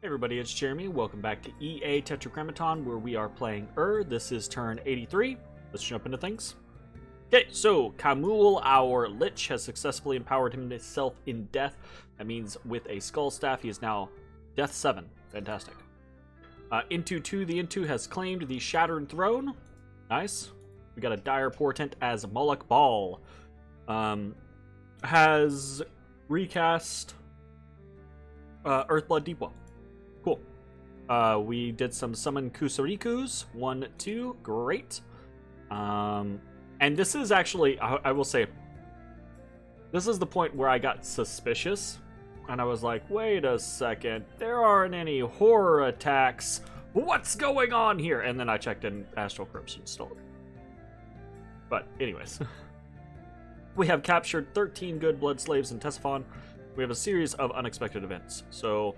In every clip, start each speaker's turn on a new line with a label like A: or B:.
A: Everybody, it's Jeremy. Welcome back to EA Tetragrammaton, where we are playing This is turn 83. Let's jump into things. Okay, so Kamul, our Lich, has successfully empowered himself in death. That means with a skull staff, he is now death 7. Fantastic. Into 2, the Into has claimed the Shattered Throne. Nice. We got a dire portent as Moloch Ball. Has recast Earthblood Deepwa. Cool. We did some summon Kusarikus. 1, 2. Great. And this is actually, I will say, this is the point where I got suspicious. And I was like, wait a second. There aren't any horror attacks. What's going on here? And then I checked in Astral Corruption installed. But anyways. We have captured 13 good blood slaves in Tesiphon. We have a series of unexpected events. So,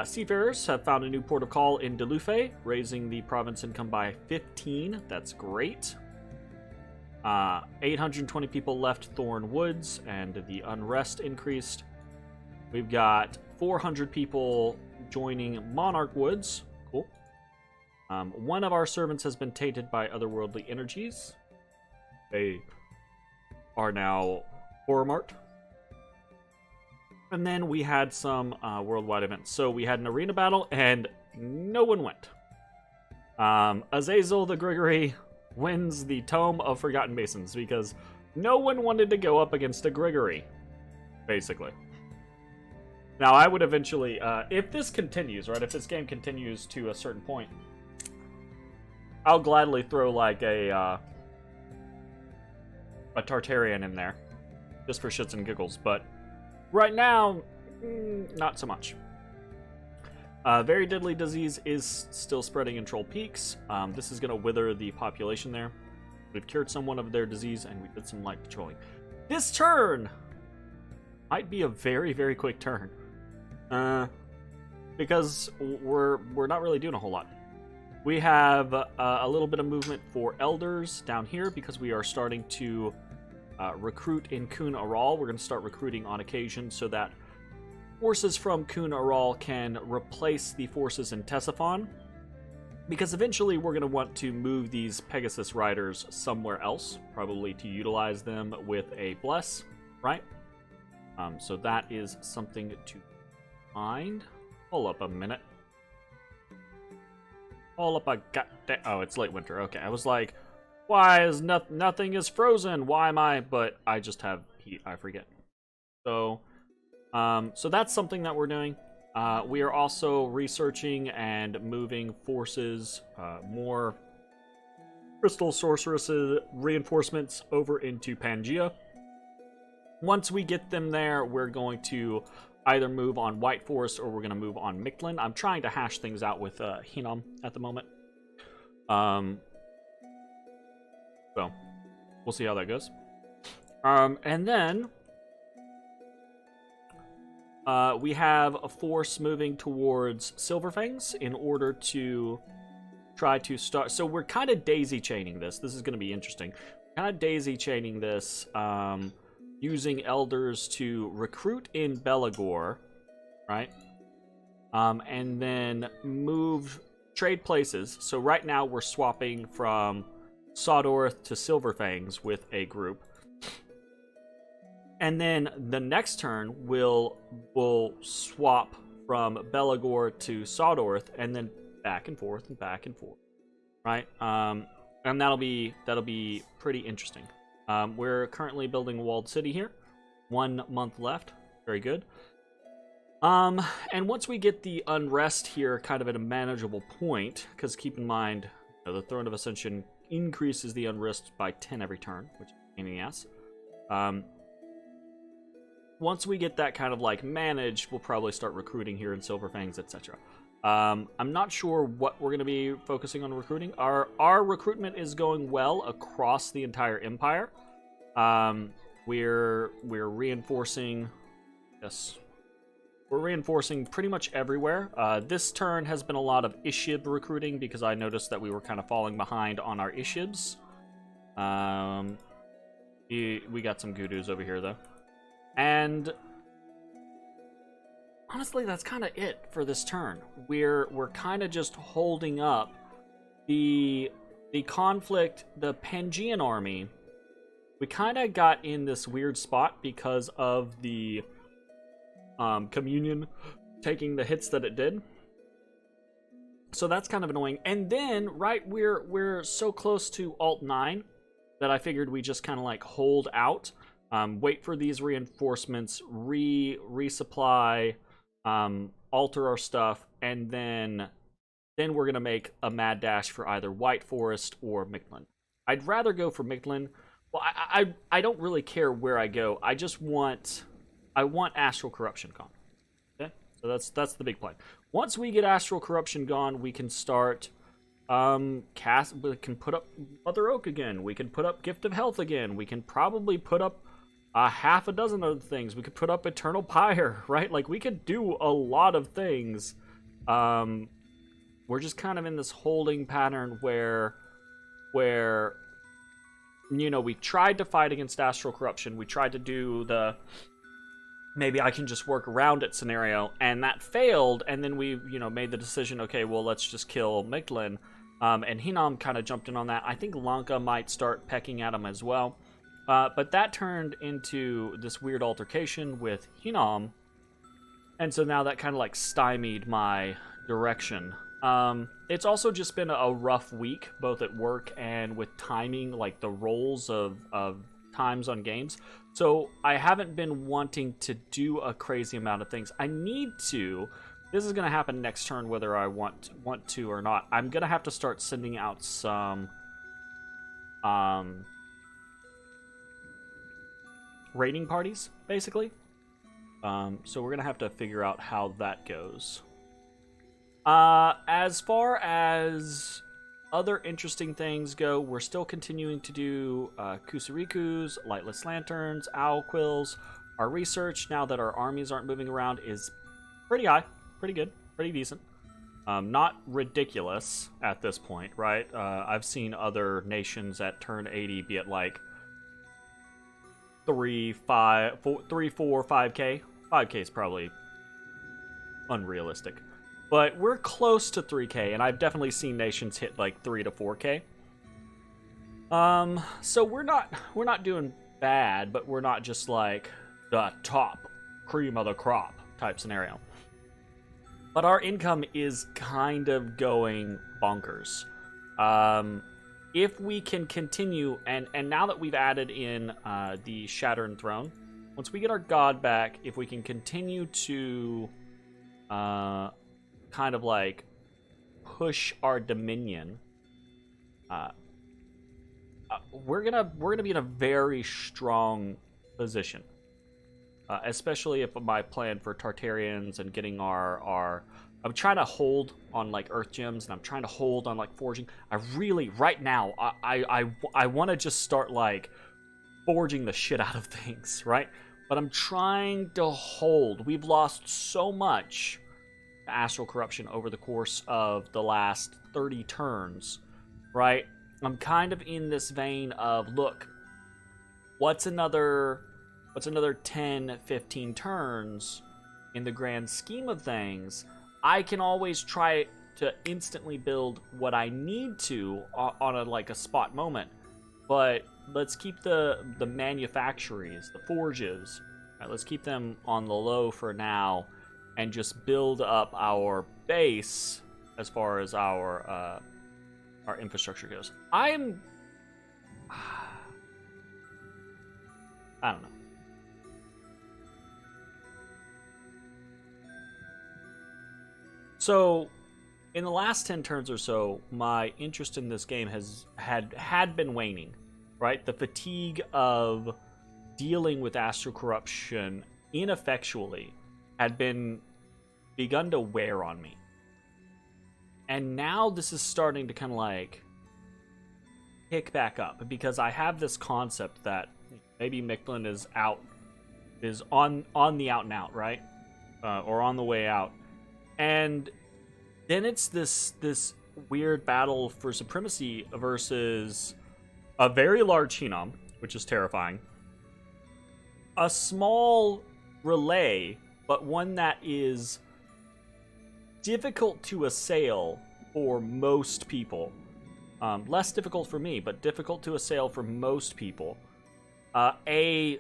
A: seafarers have found a new port of call in Delufe, raising the province income by 15. That's great. 820 people left Thorn Woods, and the unrest increased. We've got 400 people joining Monarch Woods. Cool. One of our servants has been tainted by otherworldly energies. They are now horror marked. And then we had some worldwide events. So we had an arena battle, and no one went. Azazel the Grigory wins the Tome of Forgotten Masons because no one wanted to go up against a Grigory, basically. Now, I would eventually, if this continues, right, if this game continues to a certain point, I'll gladly throw, like, a Tartarian in there, just for shits and giggles, but right now, not so much. Very deadly disease is still spreading in Troll Peaks. This is going to wither the population there. We've cured someone of their disease, and we did some light patrolling. This turn might be a very, very quick turn. Because we're not really doing a whole lot. We have a little bit of movement for Elders down here because we are starting to recruit in Kun Aral. We're going to start recruiting on occasion so that forces from Kun Aral can replace the forces in Tesiphon. Because eventually we're going to want to move these Pegasus Riders somewhere else, probably to utilize them with a Bless, right? So that is something to mind. Hold up a minute. Hold up a goddamn... Oh, it's late winter. Okay, I was like, why is nothing is frozen? Why am I... But I just have heat. I forget. So that's something that we're doing. We are also researching and moving forces, more Crystal Sorceress reinforcements over into Pangea. Once we get them there, we're going to either move on White Forest or we're going to move on Mictlan. I'm trying to hash things out with Hinnom at the moment. So, we'll see how that goes. And then we have a force moving towards Silverfangs in order to try to start. So we're kind of daisy chaining this. This is going to be interesting. Kind of daisy chaining this, using Elders to recruit in Belagor, right? And then trade places. So right now we're swapping from Sawdorth to Silverfangs with a group. And then the next turn, we'll swap from Belagor to Sawdorth, and then back and forth, right? And that'll be pretty interesting. We're currently building a walled city here. 1 month left. Very good. And once we get the unrest here kind of at a manageable point, because keep in mind, the Throne of Ascension increases the unrest by 10 every turn, which is a pain in the ass. Once we get that kind of like managed, we'll probably start recruiting here in Silverfangs, etc. I'm not sure what we're going to be focusing on recruiting. Our recruitment is going well across the entire empire. We're reinforcing. Yes, we're reinforcing pretty much everywhere. This turn has been a lot of Ishib recruiting because I noticed that we were kind of falling behind on our Ishibs. We got some Gudus over here though, and honestly, that's kind of it for this turn. We're kind of just holding up the conflict, the Pangean army. We kind of got in this weird spot because of the communion taking the hits that it did. So that's kind of annoying. And then, right, we're so close to Alt 9 that I figured we just kind of like hold out, wait for these reinforcements, resupply, alter our stuff, and then we're gonna make a mad dash for either White Forest or Mictlan. I'd rather go for Mictlan. Well, I don't really care where I go. I want Astral Corruption gone. Okay, so that's the big plan. Once we get Astral Corruption gone, we can start we can put up Mother Oak again. We can put up Gift of Health again. We can probably put up half a dozen other things. We could put up Eternal Pyre, right? Like, we could do a lot of things. We're just kind of in this holding pattern where you know, we tried to fight against Astral Corruption. We tried to do the maybe I can just work around it scenario, and that failed, and then we, you know, made the decision, okay, well, let's just kill Mictlan, and Hinam kind of jumped in on that. I think Lanka might start pecking at him as well, but that turned into this weird altercation with Hinam, and so now that kind of like stymied my direction. It's also just been a rough week, both at work and with timing, like the rolls of times on games. So I haven't been wanting to do a crazy amount of things. I need to. This is going to happen next turn, whether I want to or not. I'm going to have to start sending out some raiding parties, basically. So we're going to have to figure out how that goes. As far as other interesting things go, we're still continuing to do Kusarikus, Lightless Lanterns, Owl Quills. Our research, now that our armies aren't moving around, is pretty high, pretty good, pretty decent. Not ridiculous at this point, right? I've seen other nations at turn 80 be at like 3, 4, 5k. 5k is probably unrealistic. But we're close to 3k, and I've definitely seen nations hit like 3 to 4k. So we're not doing bad, but we're not just like the top cream of the crop type scenario. But our income is kind of going bonkers. If we can continue, and now that we've added in the Shattered Throne, once we get our god back, if we can continue to kind of like push our dominion, we're gonna be in a very strong position, especially if my plan for Tartarians and getting our I'm trying to hold on like earth gems, and I'm trying to hold on like forging. I really right now I want to just start like forging the shit out of things, right? But I'm trying to hold. We've lost so much Astral Corruption over the course of the last 30 turns, right? I'm kind of in this vein of, look, what's another 10, 15 turns in the grand scheme of things? I can always try to instantly build what I need to on a spot moment, but let's keep the manufactories, the forges, right, let's keep them on the low for now, and just build up our base as far as our infrastructure goes. I don't know. So, in the last 10 turns or so, my interest in this game had been waning, right? The fatigue of dealing with Astral Corruption ineffectually had begun to wear on me. And now this is starting to kind of like pick back up, because I have this concept that maybe Mictlan is on the out and out, right? Or on the way out. And then it's this weird battle for supremacy versus a very large Hinam, which is terrifying. A small relay but one that is difficult to assail for most people. Less difficult for me, but difficult to assail for most people. A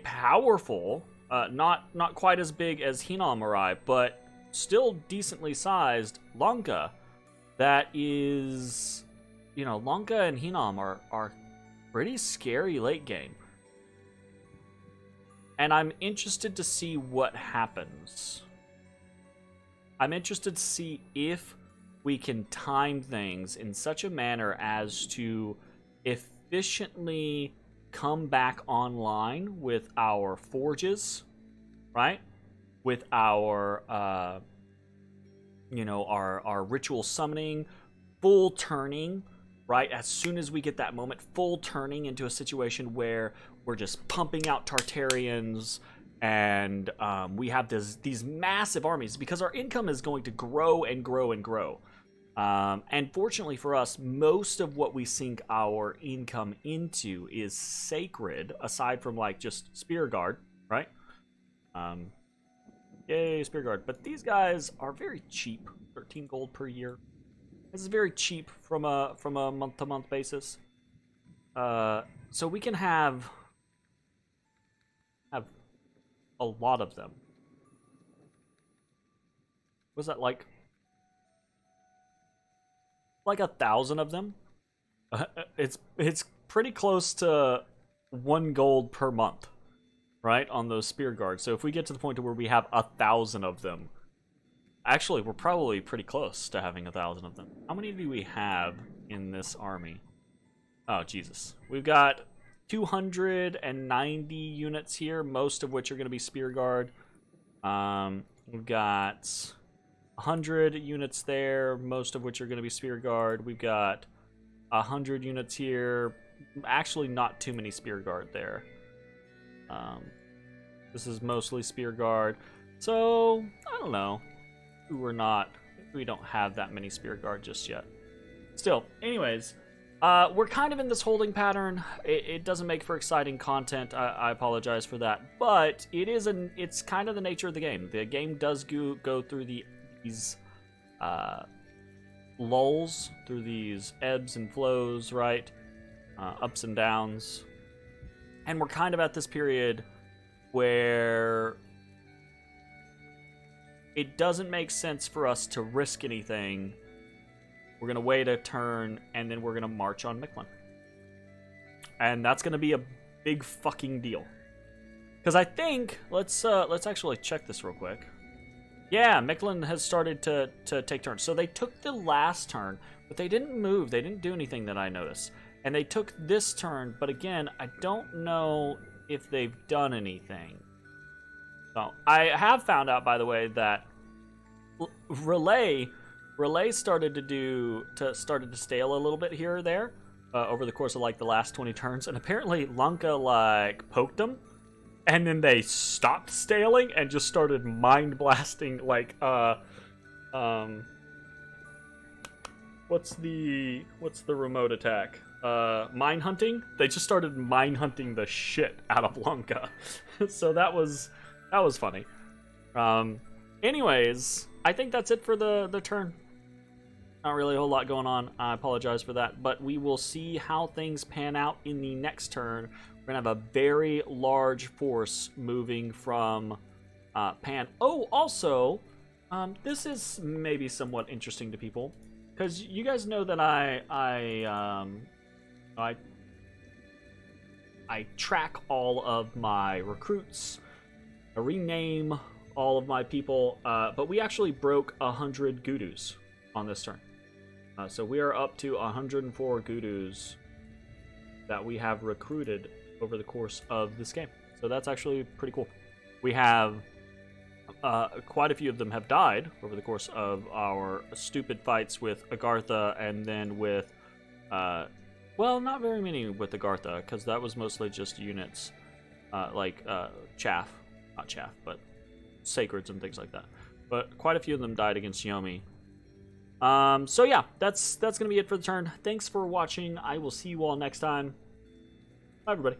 A: powerful, not quite as big as Hinam Marai, but still decently sized Lanka. That is, Lanka and Hinam are pretty scary late game. And I'm interested to see what happens. I'm interested to see if we can time things in such a manner as to efficiently come back online with our forges, right? With our, our ritual summoning, full turning, right? As soon as we get that moment, full turning into a situation where we're just pumping out Tartarians, and we have these massive armies, because our income is going to grow and grow and grow. And fortunately for us, most of what we sink our income into is sacred, aside from like just Spear Guard, right? Yay, Spear Guard. But these guys are very cheap, 13 gold per year. This is very cheap from a month-to-month basis. So we can have a lot of them. Was that like 1,000 of them? It's pretty close to 1 gold per month, right, on those Spear Guards. So if we get to the point where we have 1,000 of them, actually we're probably pretty close to having 1,000 of them. How many do we have in this army? Oh Jesus, we've got 290 units here, most of which are going to be Spear Guard. We've got 100 units there, most of which are going to be Spear Guard. We've got 100 units here. Actually, not too many Spear Guard there. This is mostly Spear Guard. So, I don't know. We don't have that many Spear Guard just yet. Still, anyways, we're kind of in this holding pattern. It doesn't make for exciting content. I apologize for that. But it's kind of the nature of the game. The game does go through these lulls, through these ebbs and flows, right? Ups and downs. And we're kind of at this period where it doesn't make sense for us to risk anything. We're going to wait a turn, and then we're going to march on Mictlan. And that's going to be a big fucking deal. Because I think, let's actually check this real quick. Yeah, Mictlan has started to take turns. So they took the last turn, but they didn't move. They didn't do anything that I noticed. And they took this turn, but again, I don't know if they've done anything. So I have found out, by the way, that Relay started to stale a little bit here or there over the course of like the last 20 turns, and apparently Lanka like poked them, and then they stopped staling and just started mind blasting like what's the remote attack? Mine hunting. They just started mine hunting the shit out of Lanka. So that was funny. Anyways, I think that's it for the turn. Not really a whole lot going on. I apologize for that, but we will see how things pan out in the next turn. We're gonna have a very large force moving from Pan. Oh, also, this is maybe somewhat interesting to people, because you guys know that I track all of my recruits. I rename all of my people, but we actually broke 100 Gudus on this turn. So we are up to 104 Gudus that we have recruited over the course of this game. So that's actually pretty cool. We have quite a few of them have died over the course of our stupid fights with Agartha, and then with well, not very many with Agartha, because that was mostly just units like chaff, not chaff, but sacreds and things like that. But quite a few of them died against Yomi. So yeah, that's gonna be it for the turn. Thanks for watching. I will see you all next time. Bye, everybody.